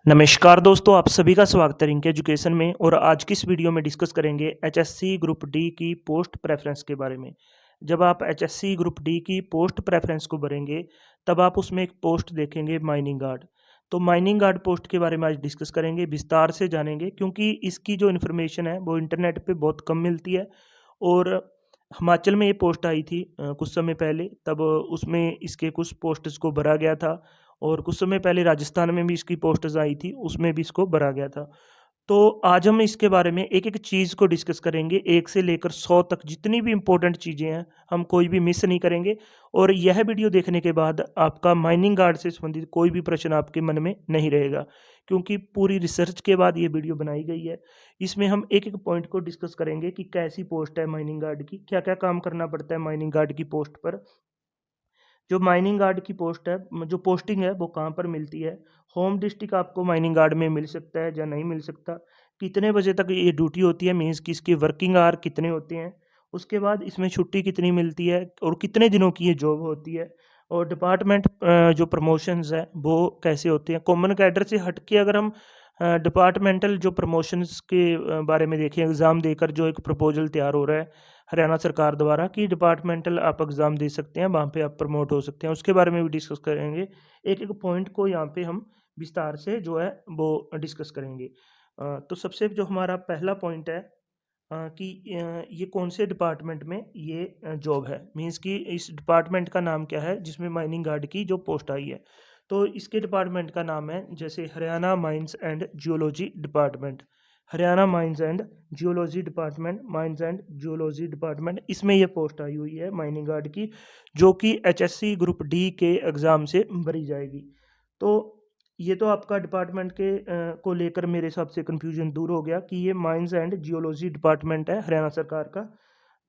नमस्कार दोस्तों, आप सभी का स्वागत है रिंक एजुकेशन में। और आज की इस वीडियो में डिस्कस करेंगे एचएससी ग्रुप डी की पोस्ट प्रेफरेंस के बारे में। जब आप एचएससी ग्रुप डी की पोस्ट प्रेफरेंस को भरेंगे, तब आप उसमें एक पोस्ट देखेंगे माइनिंग गार्ड। तो माइनिंग गार्ड पोस्ट के बारे में आज डिस्कस करेंगे, विस्तार से जानेंगे, क्योंकि इसकी जो इन्फॉर्मेशन है वो इंटरनेट पे बहुत कम मिलती है। और हिमाचल में ये पोस्ट आई थी कुछ समय पहले, तब उसमें इसके कुछ पोस्ट्स को भरा गया था। और कुछ समय पहले राजस्थान में भी इसकी पोस्टर्स आई थी, उसमें भी इसको भरा गया था। तो आज हम इसके बारे में एक-एक चीज़ को डिस्कस करेंगे, 1 से लेकर 100 तक जितनी भी इम्पोर्टेंट चीज़ें हैं, हम कोई भी मिस नहीं करेंगे। और यह वीडियो देखने के बाद आपका माइनिंग गार्ड से संबंधित कोई भी प्रश्न आपके मन में नहीं रहेगा, क्योंकि पूरी रिसर्च के बाद ये वीडियो बनाई गई है। इसमें हम एक-एक पॉइंट को डिस्कस करेंगे कि कैसी पोस्ट है माइनिंग गार्ड की, क्या-क्या काम करना पड़ता है माइनिंग गार्ड की पोस्ट पर। जो माइनिंग गार्ड की पोस्ट है, जो पोस्टिंग है वो कहाँ पर मिलती है, होम डिस्ट्रिक्ट आपको माइनिंग गार्ड में मिल सकता है या नहीं मिल सकता, कितने बजे तक ये ड्यूटी होती है, मीन्स कि इसके वर्किंग आवर कितने होते हैं, उसके बाद इसमें छुट्टी कितनी मिलती है और कितने दिनों की ये जॉब होती है। और डिपार्टमेंट जो प्रमोशंस है वो कैसे होते हैं। कॉमन कैडर से हट के अगर हम डिपार्टमेंटल जो प्रमोशंस के बारे में देखें, एग्ज़ाम देकर जो एक प्रपोजल तैयार हो रहा है हरियाणा सरकार द्वारा कि डिपार्टमेंटल आप एग्ज़ाम दे सकते हैं, वहाँ पे आप प्रमोट हो सकते हैं, उसके बारे में भी डिस्कस करेंगे। एक-एक पॉइंट को यहाँ पे हम विस्तार से जो है वो डिस्कस करेंगे। तो सबसे जो हमारा पहला पॉइंट है कि ये कौन से डिपार्टमेंट में ये जॉब है, मीन्स कि इस डिपार्टमेंट का नाम क्या है जिसमें माइनिंग गार्ड की जो पोस्ट आई है। तो इसके डिपार्टमेंट का नाम है जैसे Haryana mines and geology department. Haryana mines and geology department, mines and geology department, इसमें ये पोस्ट आई हुई है माइनिंग गार्ड की, जो कि एचएससी ग्रुप डी के एग्ज़ाम से भरी जाएगी। तो ये तो आपका डिपार्टमेंट के को लेकर मेरे हिसाब से कन्फ्यूजन दूर हो गया कि ये माइंस एंड जियोलॉजी डिपार्टमेंट है हरियाणा सरकार का,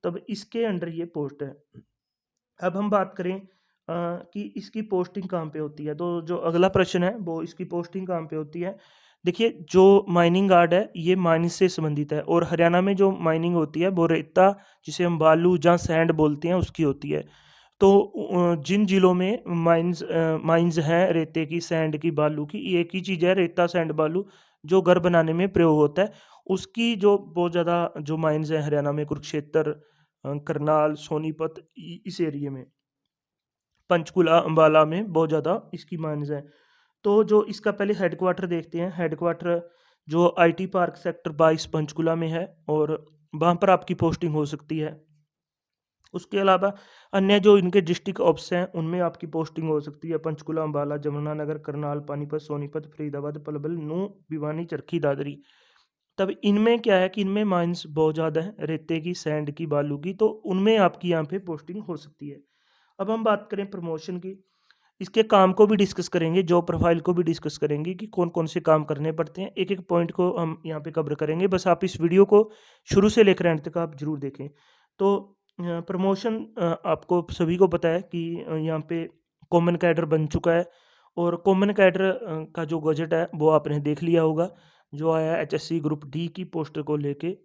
तब इसके अंडर ये पोस्ट है। अब हम बात करें कि इसकी पोस्टिंग कहाँ पे होती है, तो जो अगला प्रश्न है वो इसकी पोस्टिंग कहाँ पे होती है। देखिए, जो माइनिंग गार्ड है ये माइनिंग से संबंधित है, और हरियाणा में जो माइनिंग होती है वो रेता, जिसे हम बालू या सैंड बोलते हैं, उसकी होती है। तो जिन ज़िलों में माइंस हैं रेते की, सैंड की, बालू की, ये एक ही चीज़ है, रेता, सैंड, बालू, जो घर बनाने में प्रयोग होता है, उसकी जो बहुत ज़्यादा जो माइंस हैं हरियाणा में, कुरुक्षेत्र, करनाल, सोनीपत, इस एरिये में, पंचकुला, अम्बाला में बहुत ज़्यादा इसकी माइंस हैं। तो जो इसका पहले हेडक्वार्टर देखते हैं। हेडक्वार्टर जो आईटी पार्क सेक्टर 22 पंचकुला में है, और वहाँ पर आपकी पोस्टिंग हो सकती है। उसके अलावा अन्य जो इनके डिस्ट्रिक्ट ऑफिस हैं, उनमें आपकी पोस्टिंग हो सकती है। पंचकुला, अम्बाला, जमुनानगर, करनाल, पानीपत, सोनीपत, फरीदाबाद, पलवल, नूंह, भिवानी, चरखी, दादरी। तब इनमें क्या है कि इनमें माइंस बहुत ज़्यादा है, रेते की, सैंड की, बालू की, तो उनमें आपकी यहाँ पे पोस्टिंग हो सकती है। अब हम बात करें प्रमोशन की, इसके काम को भी डिस्कस करेंगे, जॉब प्रोफाइल को भी डिस्कस करेंगे कि कौन-कौन से काम करने पड़ते हैं। एक-एक पॉइंट को हम यहाँ पे कवर करेंगे। बस आप इस वीडियो को शुरू से लेकर एंड तक आप ज़रूर देखें। तो प्रमोशन आपको सभी को पता है कि यहाँ पे कॉमन कैडर बन चुका है, और कॉमन कैडर का जो बजट है वो आपने देख लिया होगा, जो आया है एचएससी ग्रुप डी की पोस्ट को लेके।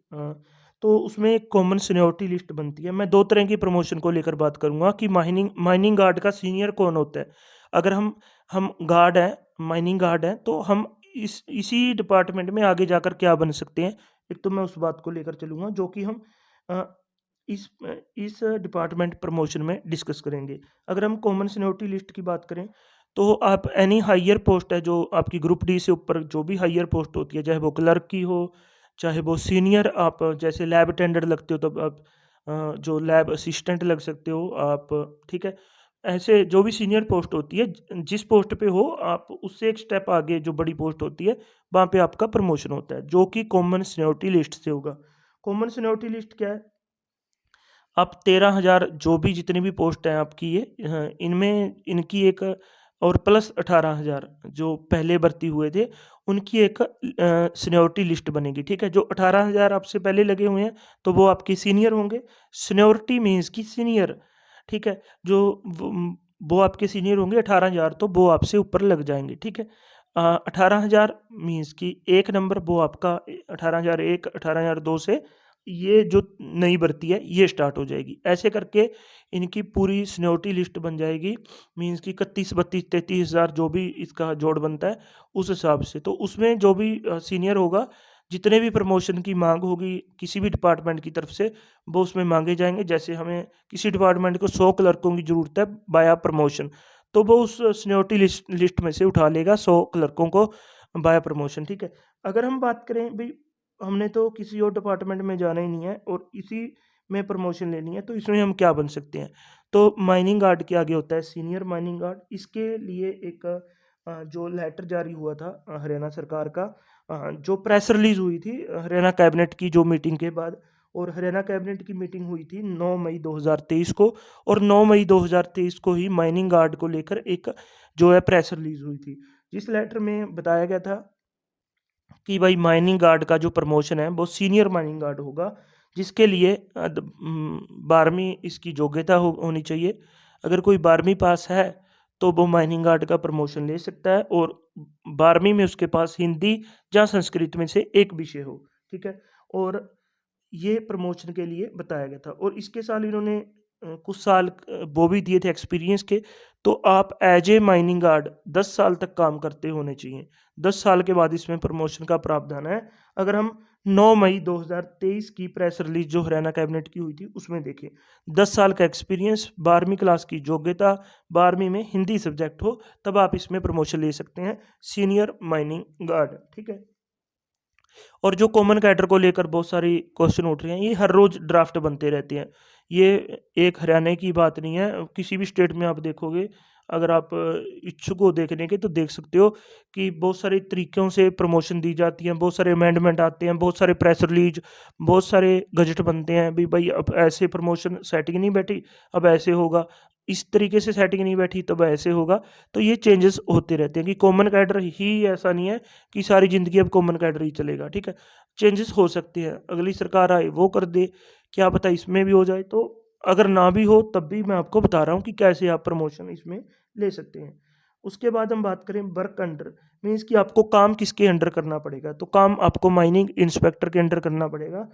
तो उसमें एक कॉमन सीनियरिटी लिस्ट बनती है। मैं 2 तरह की प्रमोशन को लेकर बात करूँगा कि माइनिंग माइनिंग गार्ड का सीनियर कौन होता है। अगर हम गार्ड हैं, माइनिंग गार्ड हैं, तो हम इसी डिपार्टमेंट में आगे जाकर क्या बन सकते हैं। एक तो मैं उस बात को लेकर चलूँगा जो कि हम अ, इस डिपार्टमेंट प्रमोशन में डिस्कस करेंगे। अगर हम कॉमन सीनियरिटी लिस्ट की बात करें, तो आप एनी हायर पोस्ट है जो आपकी ग्रुप डी से ऊपर जो भी हायर पोस्ट होती है, चाहे वो क्लर्क की हो, चाहे वो सीनियर, आप जैसे लैब अटेंडेंट लगते हो तब आप जो लैब असिस्टेंट लग सकते हो आप, ठीक है? ऐसे जो भी सीनियर पोस्ट होती है, जिस पोस्ट पे हो आप, उससे एक स्टेप आगे जो बड़ी पोस्ट होती है, वहाँ पे आपका प्रमोशन होता है, जो कि कॉमन सीनियरिटी लिस्ट से होगा। कॉमन सीनियरिटी लिस्ट क्या है? आप 13,000 जो भी जितनी भी पोस्ट हैं आपकी ये, इनमें इनकी एक, और प्लस 18,000 जो पहले भर्ती हुए थे, उनकी एक सीनियरिटी लिस्ट बनेगी, ठीक है? जो 18,000 आपसे पहले लगे हुए हैं, तो वो आपके सीनियर होंगे। सीनियरिटी मीन्स कि सीनियर, ठीक है? जो वो आपके सीनियर होंगे 18,000, तो वो आपसे ऊपर लग जाएँगे, ठीक है? 18,000 मीन्स कि 1 नंबर वो आपका 18,001, 18,002 से ये जो नई भर्ती है ये स्टार्ट हो जाएगी। ऐसे करके इनकी पूरी सीनियरिटी लिस्ट बन जाएगी, मीन्स कि 31, 32, 33,000 जो भी इसका जोड़ बनता है उस हिसाब से। तो उसमें जो भी सीनियर होगा, जितने भी प्रमोशन की माँग होगी किसी भी डिपार्टमेंट की तरफ से, वो उसमें माँगे जाएँगे। जैसे हमें किसी डिपार्टमेंट को 100 क्लर्कों की ज़रूरत है बाय प्रमोशन, तो वो उस सीनियरिटी लिस्ट में से उठा लेगा 100 क्लर्कों को बाय प्रमोशन, ठीक है। अगर हम बात करें भई, हमने तो किसी और डिपार्टमेंट में जाना ही नहीं है और इसी में प्रमोशन लेनी है, तो इसमें हम क्या बन सकते हैं? तो माइनिंग गार्ड के आगे होता है सीनियर माइनिंग गार्ड। इसके लिए एक जो लेटर जारी हुआ था हरियाणा सरकार का, जो प्रेस रिलीज़ हुई थी हरियाणा कैबिनेट की जो मीटिंग के बाद, और हरियाणा कैबिनेट की मीटिंग हुई थी 9 मई 2023 को, और 9 मई 2023 को ही माइनिंग गार्ड को लेकर एक जो है प्रेस रिलीज़ हुई थी। जिस लेटर में बताया गया था कि भाई माइनिंग गार्ड का जो प्रमोशन है वो सीनियर माइनिंग गार्ड होगा, जिसके लिए 12वीं इसकी योग्यता होनी चाहिए। अगर कोई 12वीं पास है तो वो माइनिंग गार्ड का प्रमोशन ले सकता है, और 12वीं में उसके पास हिंदी या संस्कृत में से एक विषय हो, ठीक है। और ये प्रमोशन के लिए बताया गया था, और इसके साथ इन्होंने कुछ साल वो भी दिए थे एक्सपीरियंस के। तो आप एज ए माइनिंग गार्ड 10 साल तक काम करते होने चाहिए। 10 साल के बाद इसमें प्रमोशन का प्रावधान है। अगर हम 9 मई 2023 की प्रेस रिलीज जो हरियाणा कैबिनेट की हुई थी उसमें देखें, 10 साल का एक्सपीरियंस, 12वीं क्लास की योग्यता, 12वीं में हिंदी सब्जेक्ट हो, तब आप इसमें प्रमोशन ले सकते हैं सीनियर माइनिंग गार्ड, ठीक है। और जो कॉमन कैडर को लेकर बहुत सारी क्वेश्चन उठ रहे हैं, ये हर रोज़ ड्राफ्ट बनते रहते हैं। ये एक हरियाणा की बात नहीं है, किसी भी स्टेट में आप देखोगे, अगर आप इच्छुक हो देखने के तो देख सकते हो कि बहुत सारे तरीक़ों से प्रमोशन दी जाती है, बहुत सारे अमेंडमेंट आते हैं, बहुत सारे प्रेस रिलीज़, बहुत सारे गज़ट बनते हैं। भई अब ऐसे प्रमोशन सेटिंग नहीं बैठी, अब ऐसे होगा। इस तरीके से सेटिंग नहीं बैठी तब ऐसे होगा। तो ये चेंजेस होते रहते हैं कि कॉमन कैडर ही ऐसा नहीं है कि सारी ज़िंदगी अब कॉमन कैडर ही चलेगा, ठीक है। चेंजेस हो सकते हैं, अगली सरकार आए वो कर दे, क्या पता इसमें भी हो जाए। तो अगर ना भी हो तब भी मैं आपको बता रहा हूँ कि कैसे आप प्रमोशन इसमें ले सकते हैं। उसके बाद हम बात करें वर्क अंडर, मीन्स कि आपको काम किसके अंडर करना पड़ेगा, तो काम आपको माइनिंग इंस्पेक्टर के अंडर करना पड़ेगा।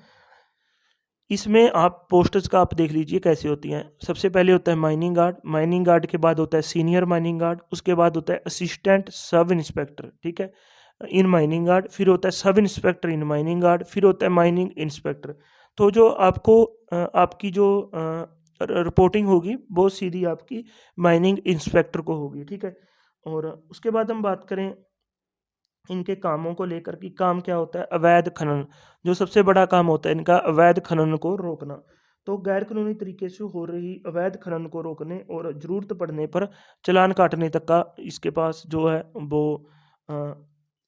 इसमें आप पोस्ट्स का आप देख लीजिए कैसी होती हैं। सबसे पहले होता है माइनिंग गार्ड के बाद होता है सीनियर माइनिंग गार्ड, उसके बाद होता है असिस्टेंट सब इंस्पेक्टर, ठीक है, इन माइनिंग गार्ड, फिर होता है sub inspector in mining guard, फिर होता है माइनिंग इंस्पेक्टर। तो जो आपको आपकी जो रिपोर्टिंग होगी वो सीधी आपकी माइनिंग इंस्पेक्टर को होगी, ठीक है। और उसके बाद हम बात करें इनके कामों को लेकर कि काम क्या होता है, अवैध खनन। जो सबसे बड़ा काम होता है इनका, अवैध खनन को रोकना। तो गैर कानूनी तरीके से हो रही अवैध खनन को रोकने और ज़रूरत पड़ने पर चालान काटने तक का इसके पास जो है वो अ,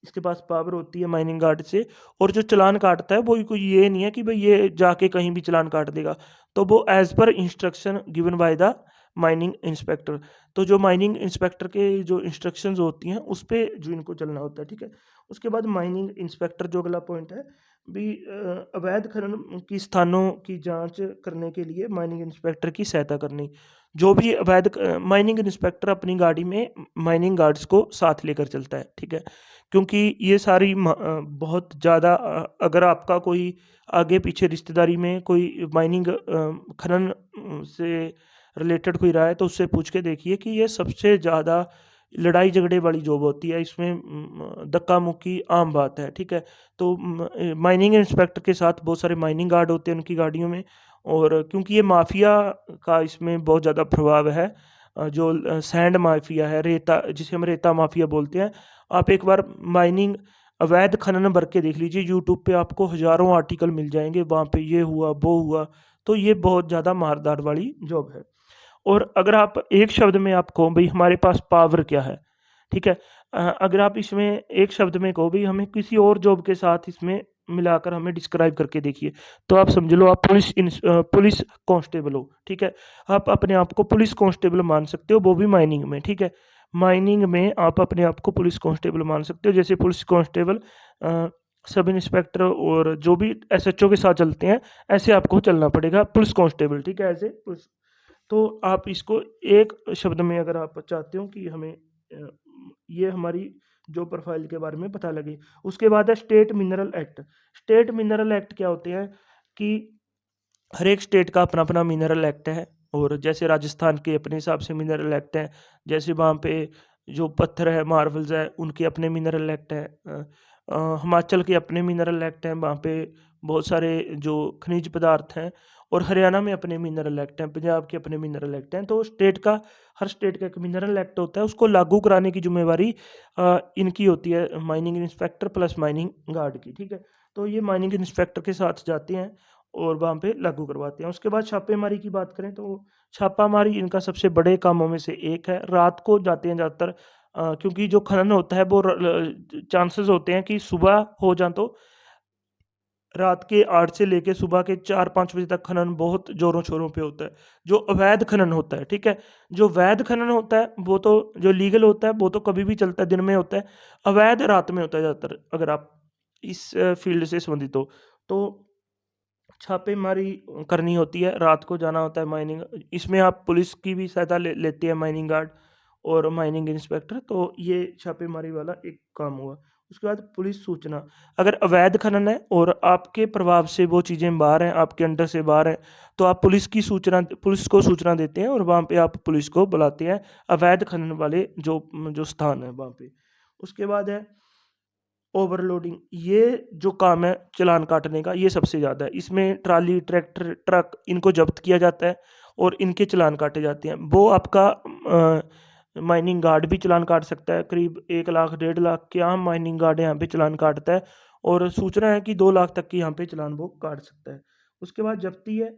इसके पास पावर होती है माइनिंग गार्ड से। और जो चालान काटता है वो कोई ये नहीं है कि भाई ये जाके कहीं भी चालान काट देगा। तो वो as per instruction given by the mining inspector. तो जो माइनिंग इंस्पेक्टर के जो इंस्ट्रक्शंस होती हैं उस पे जो इनको चलना होता है, ठीक है। उसके बाद माइनिंग इंस्पेक्टर जो अगला पॉइंट है भी, अवैध खनन की स्थानों की जांच करने के लिए माइनिंग इंस्पेक्टर की सहायता करनी। जो भी माइनिंग इंस्पेक्टर अपनी गाड़ी में माइनिंग गार्ड्स को साथ लेकर चलता है, ठीक है। क्योंकि ये सारी बहुत ज़्यादा अगर आपका कोई आगे पीछे रिश्तेदारी में कोई माइनिंग खनन से रिलेटेड कोई रहा है तो उससे पूछ के देखिए कि ये सबसे ज़्यादा लड़ाई झगड़े वाली जॉब होती है। इसमें धक्का मुक्की आम बात है, ठीक है। तो माइनिंग इंस्पेक्टर के साथ बहुत सारे माइनिंग गार्ड होते हैं उनकी गाड़ियों में। और क्योंकि ये माफिया का इसमें बहुत ज़्यादा प्रभाव है, जो सैंड माफिया है, रेता जिसे हम रेता माफिया बोलते हैं। आप एक बार माइनिंग अवैध खनन भर के देख लीजिए, यूट्यूब पे आपको हज़ारों आर्टिकल मिल जाएँगे, वहाँ पे ये हुआ, वो हुआ। तो ये बहुत ज़्यादा मार-धाड़ वाली जॉब है। और अगर आप एक शब्द में आप कहो भई हमारे पास पावर क्या है, ठीक है? अगर आप इसमें एक शब्द में कहो भई हमें किसी और जॉब के साथ इसमें मिलाकर हमें डिस्क्राइब करके देखिए, तो आप समझ लो आप पुलिस कांस्टेबल हो, ठीक है? आप अपने आप को पुलिस कांस्टेबल मान सकते हो, वो भी माइनिंग में, ठीक है? माइनिंग में आप अपने आप को पुलिस कांस्टेबल मान सकते हो, जैसे पुलिस कांस्टेबल अ, सब इंस्पेक्टर और जो भी एसएचओ के साथ चलते हैं, ऐसे आपको चलना पड़ेगा पुलिस कांस्टेबल, ठीक है? ऐसे पुलिस। तो आप इसको एक शब्द में अगर आप चाहते हो कि हमें ये हमारी जॉब प्रोफाइल के बारे में पता लगे। उसके बाद है state mineral act. State mineral act क्या होते हैं कि हर एक स्टेट का अपना अपना मिनरल एक्ट है। और जैसे राजस्थान के अपने हिसाब से मिनरल एक्ट हैं, जैसे वहाँ पे जो पत्थर है, मार्बल्स है, उनके अपने मिनरल एक्ट हैं। हिमाचल के अपने मिनरल एक्ट हैं, वहाँ पे बहुत सारे जो खनिज पदार्थ हैं। और हरियाणा में अपने मिनरल एक्ट हैं, पंजाब के अपने मिनरल एक्ट हैं। तो हर स्टेट का एक मिनरल एक्ट होता है, उसको लागू कराने की जिम्मेवारी इनकी होती है, mining inspector plus mining guard की, ठीक है। तो ये माइनिंग इंस्पेक्टर के साथ जाते हैं और वहाँ पे लागू करवाते हैं। उसके बाद छापेमारी की बात करें तो छापामारी इनका सबसे बड़े कामों में से एक है। रात को जाते हैं ज़्यादातर, क्योंकि जो खनन होता है वो चांसेस होते हैं कि सुबह हो जाए तो रात के 8 से लेके सुबह के 4-5 बजे तक खनन बहुत ज़ोरों-शोरों पे होता है। जो अवैध खनन होता है, ठीक है? जो वैध खनन होता है, वो तो जो लीगल होता है, वो तो कभी भी चलता है, दिन में होता है। अवैध रात में होता है ज़्यादातर, अगर आप इस फ़ील्ड से संबंधित हो। तो छापेमारी करनी होती है, रात को जाना होता है माइनिंग। इसमें आप पुलिस की भी सहायता लेते हैं माइनिंग गार्ड और माइनिंग इंस्पेक्टर। तो ये छापेमारी वाला एक काम हुआ। उसके बाद पुलिस सूचना, अगर अवैध खनन है और आपके प्रभाव से वो चीज़ें बाहर हैं, आपके अंडर से बाहर हैं, तो आप पुलिस को सूचना देते हैं और वहाँ पे आप पुलिस को बुलाते हैं, अवैध खनन वाले जो जो स्थान है वहाँ पे। उसके बाद है ओवरलोडिंग। ये जो काम है चालान काटने का, ये सबसे ज़्यादा है। इसमें ट्राली, ट्रैक्टर, ट्रक इनको ज़ब्त किया जाता है और इनके चालान काटे जाते हैं। वो आपका माइनिंग गार्ड भी चालान काट सकता है। करीब 1 लाख, 1.5 लाख के आम माइनिंग गार्ड यहाँ पे चालान काटता है और सूचना है कि 2 लाख तक की यहाँ पे चालान वो काट सकता है। उसके बाद ज़ब्ती है,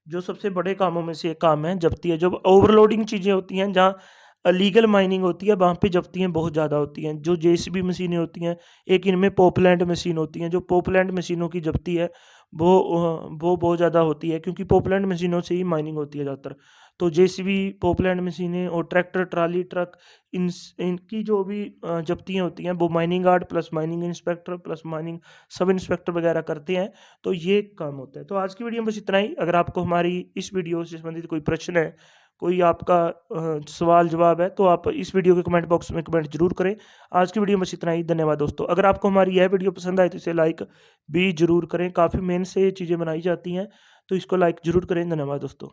जो सबसे बड़े कामों में से एक काम है जब्ती है। जब ओवरलोडिंग चीज़ें होती हैं, जहाँ लीगल माइनिंग होती है, वहाँ पे जब्तियाँ बहुत ज़्यादा होती हैं। जो जेसीबी मशीनें होती हैं, एक इनमें पॉपलैंड मशीन होती हैं। जो पॉपलैंड मशीनों की जब्ती है, वो बहुत ज़्यादा होती है, क्योंकि पॉपलैंड मशीनों से ही माइनिंग होती है ज़्यादातर। तो जेसीबी, पॉपलैंड मशीनें और ट्रैक्टर, ट्राली, ट्रक, इनकी जो भी जब्तियाँ होती हैं, वो mining guard plus mining inspector plus mining sub inspector वगैरह करते हैं। तो ये काम होता है। तो आज की वीडियो में बस इतना ही। अगर आपको हमारी इस वीडियो से संबंधित कोई प्रश्न है, कोई आपका सवाल जवाब है, तो आप इस वीडियो के कमेंट बॉक्स में कमेंट जरूर करें। आज की वीडियो में बस इतना ही। धन्यवाद दोस्तों। अगर आपको हमारी यह वीडियो पसंद आए तो इसे लाइक भी जरूर करें। काफ़ी मेहनत से ये चीज़ें बनाई जाती हैं, तो इसको लाइक जरूर करें। धन्यवाद दोस्तों।